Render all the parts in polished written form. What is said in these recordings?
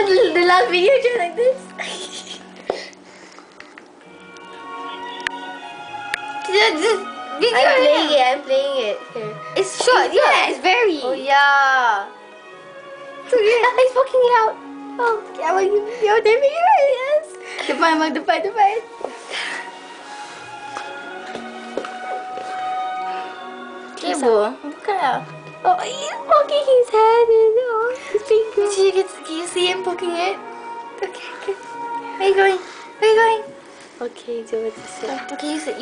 the last video just like this. I'm playing it. Here. It's short. Yeah, it's very. Oh yeah. So yeah. He's poking it out. Oh, yeah, well, you're there, yes. Depan. Cable. Bukan lah. Oh, he's poking his hand and his finger. Can you see him poking it? Okay. Where you going? Okay, so it's a sit. Okay, you sit.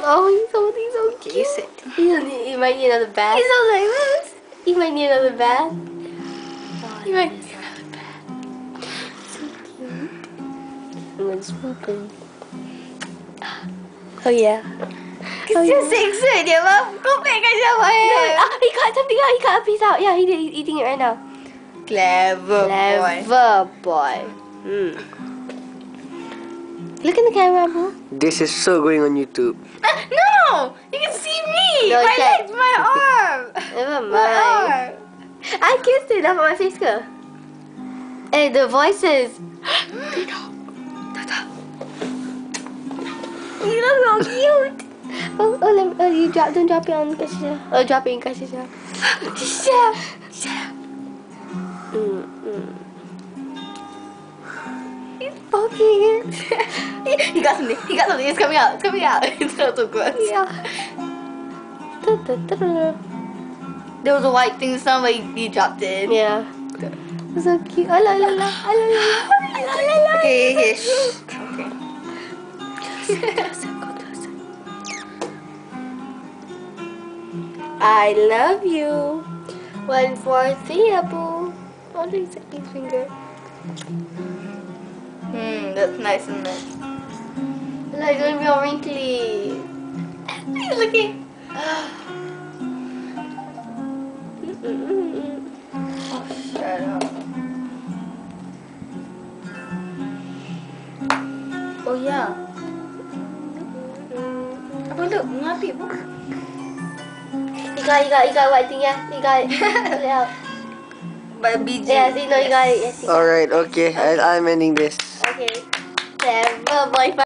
Oh, he's holding so cute. Okay, you sit. He might need another bath. He's so like this. He might need another bath. He might need another bath. So cute. I'm gonna swoop him. Oh yeah. You're 6 dia mah. Kau pegang siapa He got something out. He got a piece out. Yeah, he's eating it right now. Clever boy. Look in the camera, bro. This is so going on YouTube. No! You can see me! No, my you can't. legs, my arm! Never My arm! mind. I kissed it. Dapat my face ke? Eh, the voices. You look so cute. You don't drop it on Kashisha. Oh, drop it in Kashisha. Shut up. He's poking it. He got something. It's coming out. It's not so good. Yeah. There was a white thing somewhere he dropped it. Yeah. So cute. Ala. Okay. I love you. 1, 4, 3, Abu. Only his finger. That's nice and nice. Like, it's gonna be all wrinkly. He's looking. Oh, shut up. Oh yeah. Apa look? Ngapi bu? You got white thing, yeah? You got it. Pull it out. But BG. Yeah, see, no, you got it. Yes, you got it. Alright, okay. I'm ending this. Okay. Clever boy.